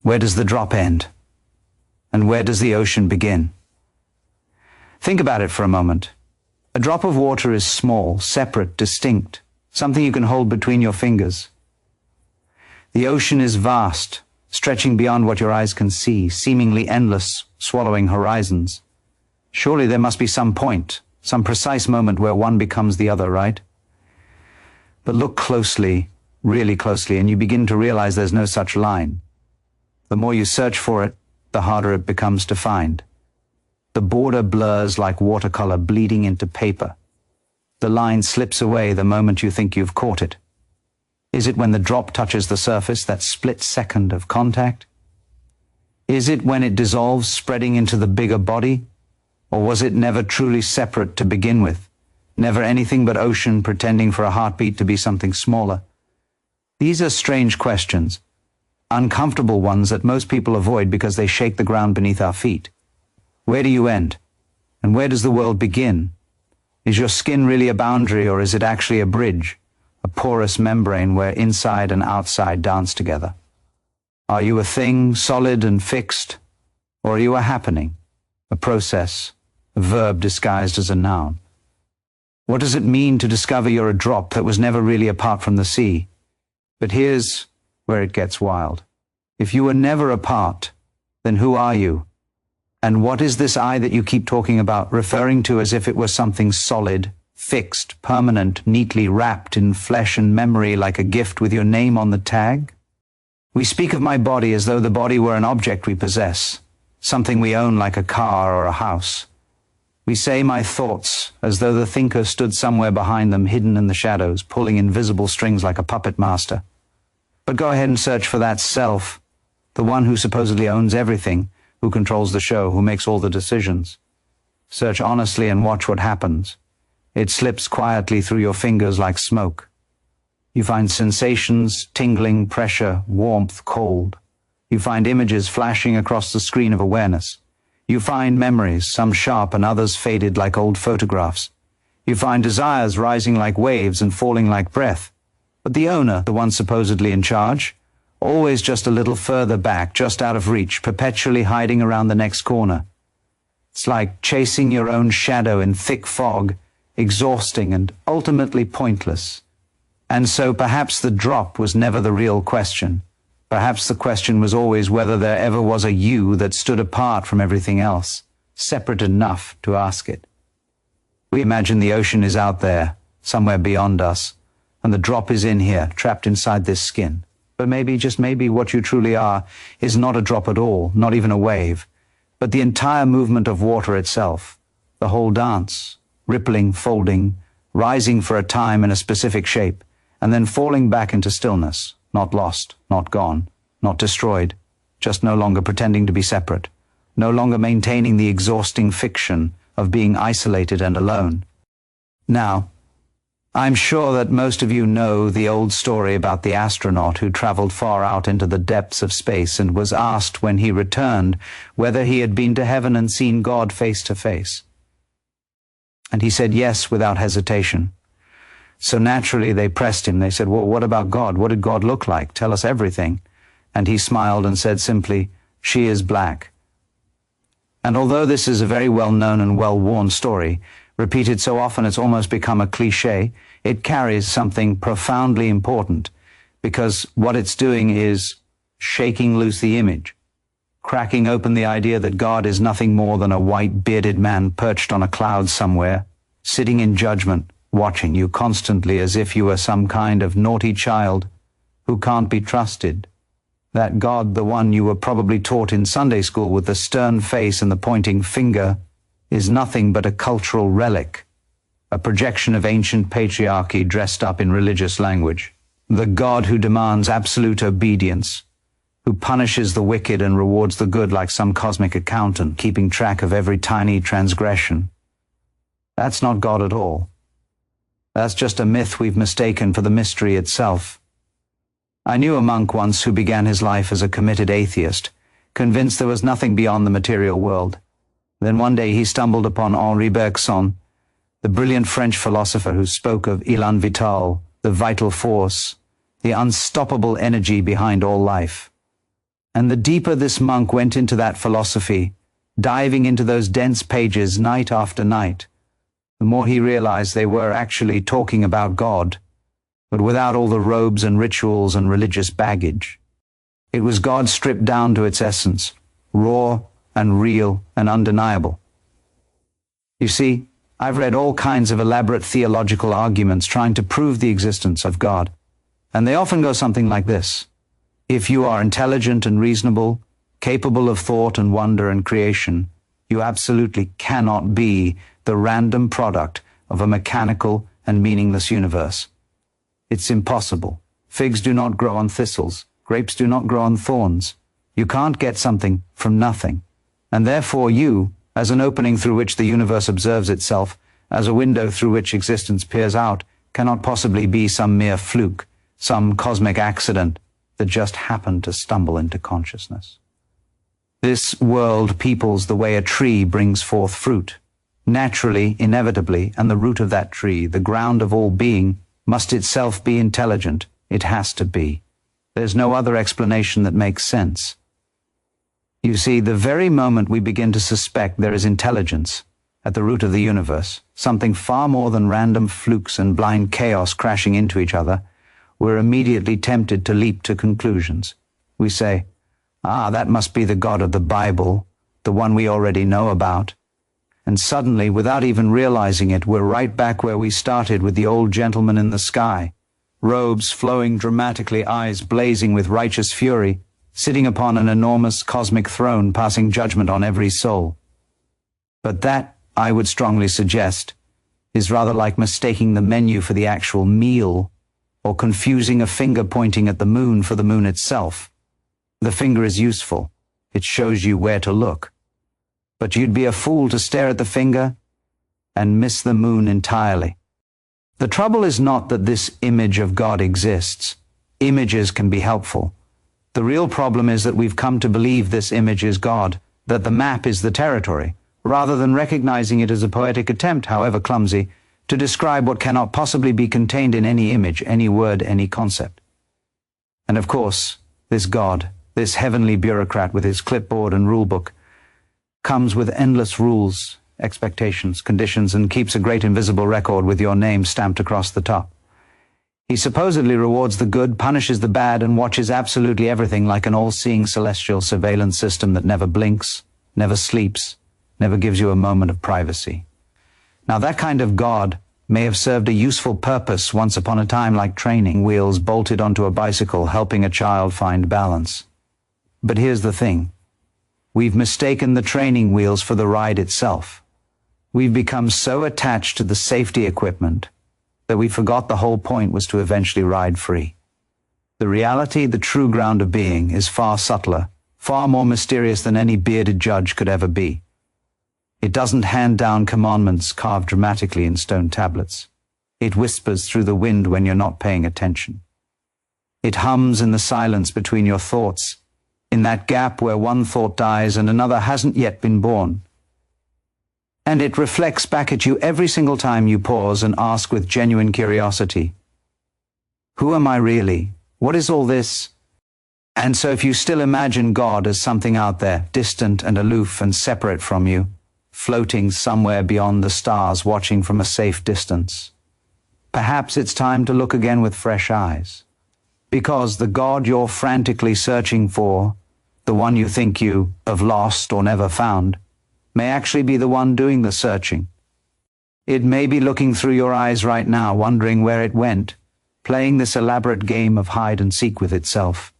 Where does the drop end? And where does the ocean begin? Think about it for a moment. A drop of water is small, separate, distinct, something you can hold between your fingers. The ocean is vast, stretching beyond what your eyes can see, seemingly endless, swallowing horizons. Surely there must be some point, some precise moment where one becomes the other, right? But look closely, really closely, and you begin to realize there's no such line. The more you search for it, the harder it becomes to find. The border blurs like watercolor bleeding into paper. The line slips away the moment you think you've caught it. Is it when the drop touches the surface, that split second of contact? Is it when it dissolves, spreading into the bigger body? Or was it never truly separate to begin with? Never anything but ocean pretending for a heartbeat to be something smaller? These are strange questions, uncomfortable ones that most people avoid because they shake the ground beneath our feet. Where do you end? And where does the world begin? Is your skin really a boundary, or is it actually a bridge, a porous membrane where inside and outside dance together? Are you a thing, solid and fixed, or are you a happening, a process, a verb disguised as a noun? What does it mean to discover you're a drop that was never really apart from the sea? But here's where it gets wild. If you were never apart, then who are you? And what is this I that you keep talking about, referring to as if it was something solid, fixed, permanent, neatly wrapped in flesh and memory like a gift with your name on the tag? We speak of my body as though the body were an object we possess, something we own like a car or a house. We say my thoughts as though the thinker stood somewhere behind them, hidden in the shadows, pulling invisible strings like a puppet master. But go ahead and search for that self, the one who supposedly owns everything, who controls the show, who makes all the decisions. Search honestly and watch what happens. It slips quietly through your fingers like smoke. You find sensations, tingling, pressure, warmth, cold. You find images flashing across the screen of awareness. You find memories, some sharp and others faded like old photographs. You find desires rising like waves and falling like breath. But the owner, the one supposedly in charge, always just a little further back, just out of reach, perpetually hiding around the next corner. It's like chasing your own shadow in thick fog, exhausting and ultimately pointless. And so perhaps the drop was never the real question. Perhaps the question was always whether there ever was a you that stood apart from everything else, separate enough to ask it. We imagine the ocean is out there, somewhere beyond us, and the drop is in here, trapped inside this skin. But maybe, just maybe, what you truly are is not a drop at all, not even a wave, but the entire movement of water itself, the whole dance, rippling, folding, rising for a time in a specific shape, and then falling back into stillness, not lost, not gone, not destroyed, just no longer pretending to be separate, no longer maintaining the exhausting fiction of being isolated and alone. Now, I'm sure that most of you know the old story about the astronaut who traveled far out into the depths of space and was asked when he returned whether he had been to heaven and seen God face to face. And he said yes without hesitation. So naturally they pressed him. They said, well, what about God? What did God look like? Tell us everything. And he smiled and said simply, she is black. And although this is a very well-known and well-worn story, repeated so often it's almost become a cliché, it carries something profoundly important, because what it's doing is shaking loose the image, cracking open the idea that God is nothing more than a white bearded man perched on a cloud somewhere, sitting in judgment, watching you constantly as if you were some kind of naughty child who can't be trusted. That God, the one you were probably taught in Sunday school with the stern face and the pointing finger, is nothing but a cultural relic, a projection of ancient patriarchy dressed up in religious language. The God who demands absolute obedience, who punishes the wicked and rewards the good like some cosmic accountant, keeping track of every tiny transgression. That's not God at all. That's just a myth we've mistaken for the mystery itself. I knew a monk once who began his life as a committed atheist, convinced there was nothing beyond the material world. Then one day he stumbled upon Henri Bergson, the brilliant French philosopher who spoke of élan vital, the vital force, the unstoppable energy behind all life. And the deeper this monk went into that philosophy, diving into those dense pages night after night, the more he realized they were actually talking about God, but without all the robes and rituals and religious baggage. It was God stripped down to its essence, raw and real and undeniable. You see, I've read all kinds of elaborate theological arguments trying to prove the existence of God, and they often go something like this. If you are intelligent and reasonable, capable of thought and wonder and creation, you absolutely cannot be the random product of a mechanical and meaningless universe. It's impossible. Figs do not grow on thistles. Grapes do not grow on thorns. You can't get something from nothing. And therefore you, as an opening through which the universe observes itself, as a window through which existence peers out, cannot possibly be some mere fluke, some cosmic accident that just happened to stumble into consciousness. This world peoples the way a tree brings forth fruit. Naturally, inevitably, and the root of that tree, the ground of all being, must itself be intelligent. It has to be. There's no other explanation that makes sense. You see, the very moment we begin to suspect there is intelligence at the root of the universe, something far more than random flukes and blind chaos crashing into each other, we're immediately tempted to leap to conclusions. We say, that must be the God of the Bible, the one we already know about. And suddenly, without even realizing it, we're right back where we started with the old gentleman in the sky, robes flowing dramatically, eyes blazing with righteous fury, sitting upon an enormous cosmic throne, passing judgment on every soul. But that, I would strongly suggest, is rather like mistaking the menu for the actual meal, or confusing a finger pointing at the moon for the moon itself. The finger is useful. It shows you where to look. But you'd be a fool to stare at the finger and miss the moon entirely. The trouble is not that this image of God exists. Images can be helpful. The real problem is that we've come to believe this image is God, that the map is the territory, rather than recognizing it as a poetic attempt, however clumsy, to describe what cannot possibly be contained in any image, any word, any concept. And of course, this God, this heavenly bureaucrat with his clipboard and rulebook, comes with endless rules, expectations, conditions, and keeps a great invisible record with your name stamped across the top. He supposedly rewards the good, punishes the bad, and watches absolutely everything like an all-seeing celestial surveillance system that never blinks, never sleeps, never gives you a moment of privacy. Now that kind of God may have served a useful purpose once upon a time, like training wheels bolted onto a bicycle helping a child find balance. But here's the thing. We've mistaken the training wheels for the ride itself. We've become so attached to the safety equipment that we forgot the whole point was to eventually ride free. The reality, the true ground of being, is far subtler, far more mysterious than any bearded judge could ever be. It doesn't hand down commandments carved dramatically in stone tablets. It whispers through the wind when you're not paying attention. It hums in the silence between your thoughts, in that gap where one thought dies and another hasn't yet been born. And it reflects back at you every single time you pause and ask with genuine curiosity, who am I really? What is all this? And so if you still imagine God as something out there, distant and aloof and separate from you, floating somewhere beyond the stars, watching from a safe distance, perhaps it's time to look again with fresh eyes. Because the God you're frantically searching for, the one you think you have lost or never found, may actually be the one doing the searching. It may be looking through your eyes right now, wondering where it went, playing this elaborate game of hide and seek with itself.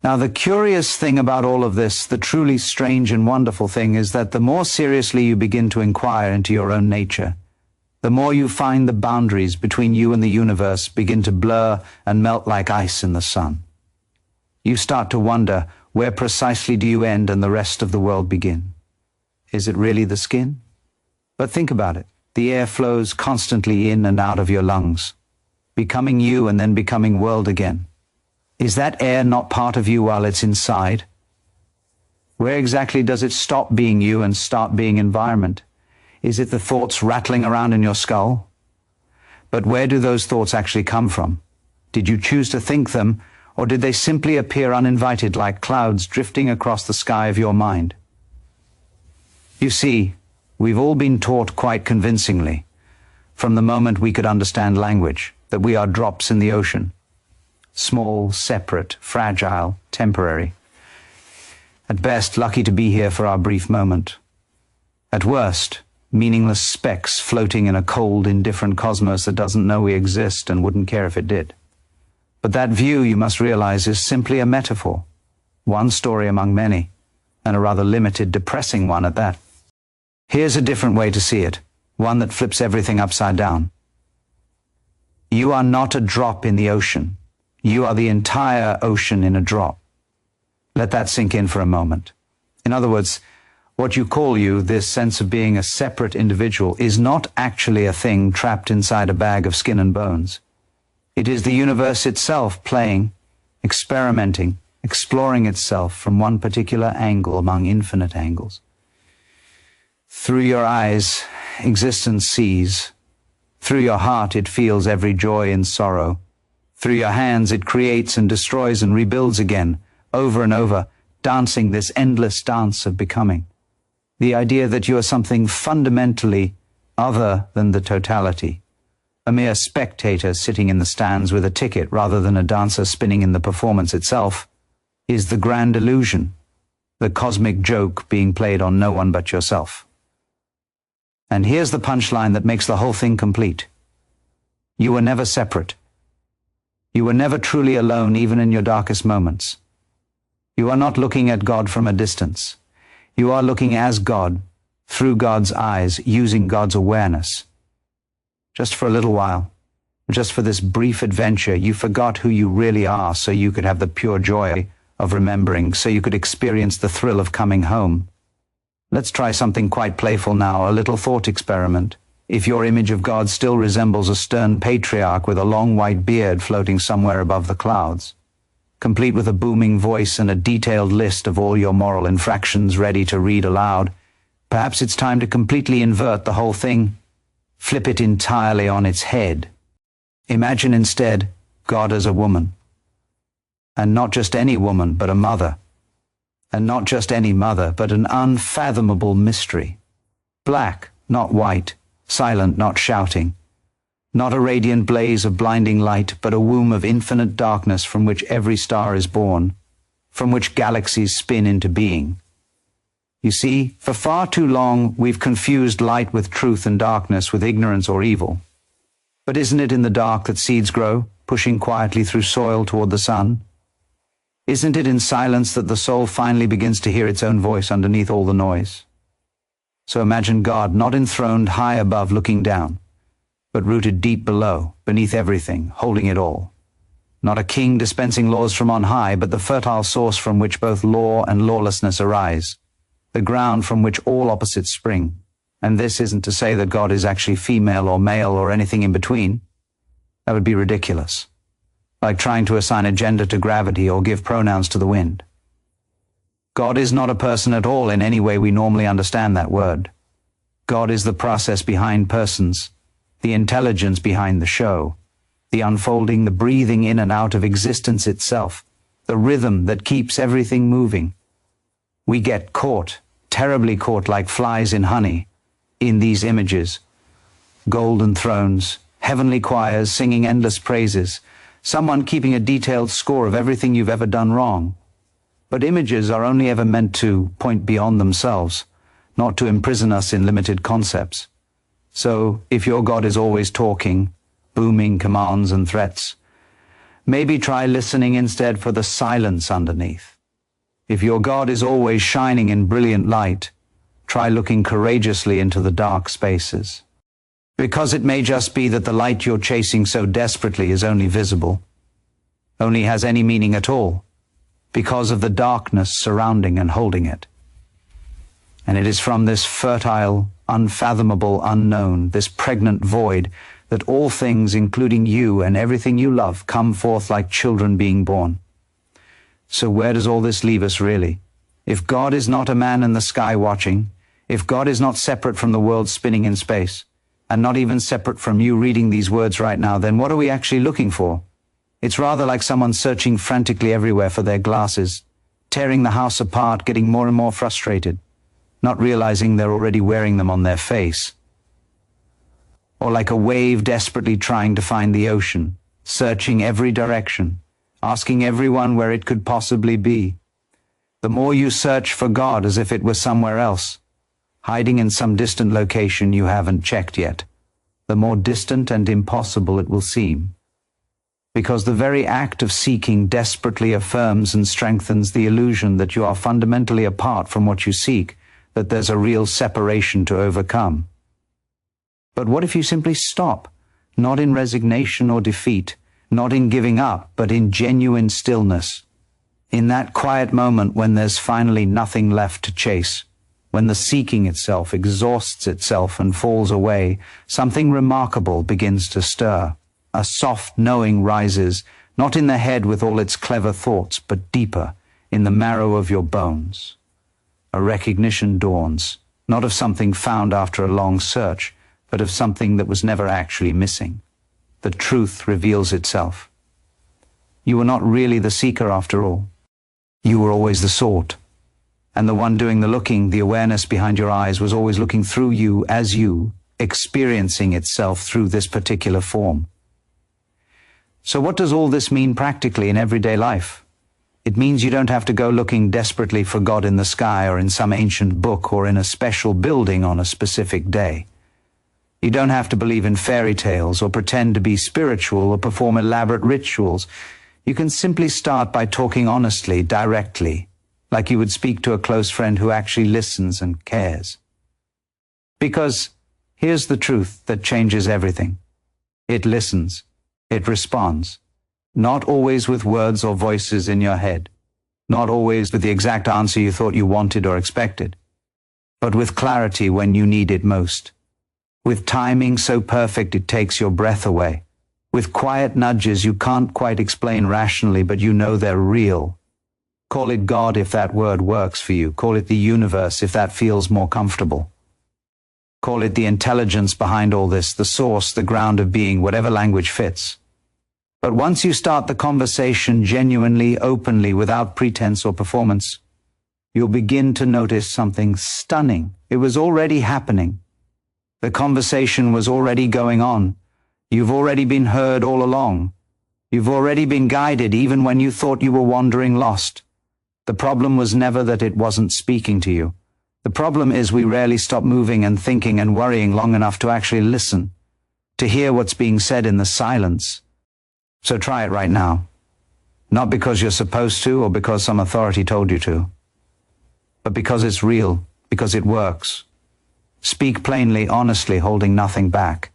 Now, the curious thing about all of this, the truly strange and wonderful thing, is that the more seriously you begin to inquire into your own nature, the more you find the boundaries between you and the universe begin to blur and melt like ice in the sun. You start to wonder, where precisely do you end and the rest of the world begin? Is it really the skin? But think about it. The air flows constantly in and out of your lungs, becoming you and then becoming world again. Is that air not part of you while it's inside? Where exactly does it stop being you and start being environment? Is it the thoughts rattling around in your skull? But where do those thoughts actually come from? Did you choose to think them, Or did they simply appear uninvited like clouds drifting across the sky of your mind? You see, we've all been taught quite convincingly, from the moment we could understand language, that we are drops in the ocean. Small, separate, fragile, temporary. At best, lucky to be here for our brief moment. At worst, meaningless specks floating in a cold, indifferent cosmos that doesn't know we exist and wouldn't care if it did. But that view, you must realize, is simply a metaphor. One story among many, and a rather limited, depressing one at that. Here's a different way to see it, one that flips everything upside down. You are not a drop in the ocean. You are the entire ocean in a drop. Let that sink in for a moment. In other words, what you call you, this sense of being a separate individual, is not actually a thing trapped inside a bag of skin and bones. It is the universe itself playing, experimenting, exploring itself from one particular angle among infinite angles. Through your eyes, existence sees. Through your heart, it feels every joy and sorrow. Through your hands, it creates and destroys and rebuilds again, over and over, dancing this endless dance of becoming. The idea that you are something fundamentally other than the totality, a mere spectator sitting in the stands with a ticket rather than a dancer spinning in the performance itself, is the grand illusion, the cosmic joke being played on no one but yourself. And here's the punchline that makes the whole thing complete. You were never separate. You were never truly alone, even in your darkest moments. You are not looking at God from a distance. You are looking as God, through God's eyes, using God's awareness. Just for a little while, just for this brief adventure, you forgot who you really are so you could have the pure joy of remembering, so you could experience the thrill of coming home. Let's try something quite playful now, a little thought experiment. If your image of God still resembles a stern patriarch with a long white beard floating somewhere above the clouds, complete with a booming voice and a detailed list of all your moral infractions ready to read aloud, perhaps it's time to completely invert the whole thing, flip it entirely on its head. Imagine instead God as a woman. And not just any woman, but a mother. And not just any mother, but an unfathomable mystery. Black, not white, silent, not shouting. Not a radiant blaze of blinding light, but a womb of infinite darkness from which every star is born, from which galaxies spin into being. You see, for far too long we've confused light with truth and darkness with ignorance or evil. But isn't it in the dark that seeds grow, pushing quietly through soil toward the sun? Isn't it in silence that the soul finally begins to hear its own voice underneath all the noise? So imagine God not enthroned high above looking down, but rooted deep below, beneath everything, holding it all. Not a king dispensing laws from on high, but the fertile source from which both law and lawlessness arise, the ground from which all opposites spring. And this isn't to say that God is actually female or male or anything in between. That would be ridiculous. Like trying to assign a gender to gravity or give pronouns to the wind. God is not a person at all in any way we normally understand that word. God is the process behind persons, the intelligence behind the show, the unfolding, the breathing in and out of existence itself, the rhythm that keeps everything moving. We get caught, terribly caught like flies in honey, in these images. Golden thrones, heavenly choirs singing endless praises, someone keeping a detailed score of everything you've ever done wrong. But images are only ever meant to point beyond themselves, not to imprison us in limited concepts. So, if your God is always talking, booming commands and threats, maybe try listening instead for the silence underneath. If your God is always shining in brilliant light, try looking courageously into the dark spaces. Because it may just be that the light you're chasing so desperately is only visible, only has any meaning at all, because of the darkness surrounding and holding it. And it is from this fertile, unfathomable unknown, this pregnant void, that all things, including you and everything you love, come forth like children being born. So where does all this leave us really? If God is not a man in the sky watching, if God is not separate from the world spinning in space, and not even separate from you reading these words right now, then what are we actually looking for? It's rather like someone searching frantically everywhere for their glasses, tearing the house apart, getting more and more frustrated, not realizing they're already wearing them on their face. Or like a wave desperately trying to find the ocean, searching every direction, asking everyone where it could possibly be. The more you search for God as if it were somewhere else, hiding in some distant location you haven't checked yet, the more distant and impossible it will seem. Because the very act of seeking desperately affirms and strengthens the illusion that you are fundamentally apart from what you seek, that there's a real separation to overcome. But what if you simply stop, not in resignation or defeat, not in giving up, but in genuine stillness? In that quiet moment when there's finally nothing left to chase, when the seeking itself exhausts itself and falls away, something remarkable begins to stir. A soft knowing rises, not in the head with all its clever thoughts, but deeper, in the marrow of your bones. A recognition dawns, not of something found after a long search, but of something that was never actually missing. The truth reveals itself. You were not really the seeker after all. You were always the sought. And the one doing the looking, the awareness behind your eyes, was always looking through you as you, experiencing itself through this particular form. So what does all this mean practically in everyday life? It means you don't have to go looking desperately for God in the sky or in some ancient book or in a special building on a specific day. You don't have to believe in fairy tales or pretend to be spiritual or perform elaborate rituals. You can simply start by talking honestly, directly, like you would speak to a close friend who actually listens and cares. Because here's the truth that changes everything. It listens. It responds, not always with words or voices in your head, not always with the exact answer you thought you wanted or expected, but with clarity when you need it most, with timing so perfect it takes your breath away, with quiet nudges you can't quite explain rationally but you know they're real. Call it God if that word works for you. Call it the universe if that feels more comfortable. Call it the intelligence behind all this, the source, the ground of being, whatever language fits. But once you start the conversation genuinely, openly, without pretense or performance, you'll begin to notice something stunning. It was already happening. The conversation was already going on. You've already been heard all along. You've already been guided even when you thought you were wandering lost. The problem was never that it wasn't speaking to you. The problem is we rarely stop moving and thinking and worrying long enough to actually listen, to hear what's being said in the silence. So try it right now. Not because you're supposed to or because some authority told you to, but because it's real, because it works. Speak plainly, honestly, holding nothing back.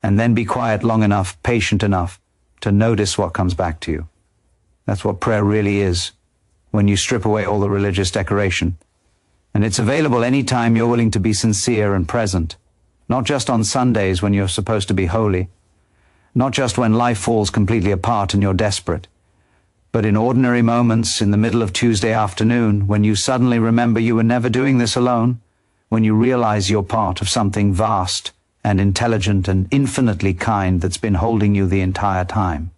And then be quiet long enough, patient enough, to notice what comes back to you. That's what prayer really is, when you strip away all the religious decoration. And it's available any time you're willing to be sincere and present, not just on Sundays when you're supposed to be holy, not just when life falls completely apart and you're desperate, but in ordinary moments in the middle of Tuesday afternoon when you suddenly remember you were never doing this alone, when you realize you're part of something vast and intelligent and infinitely kind that's been holding you the entire time.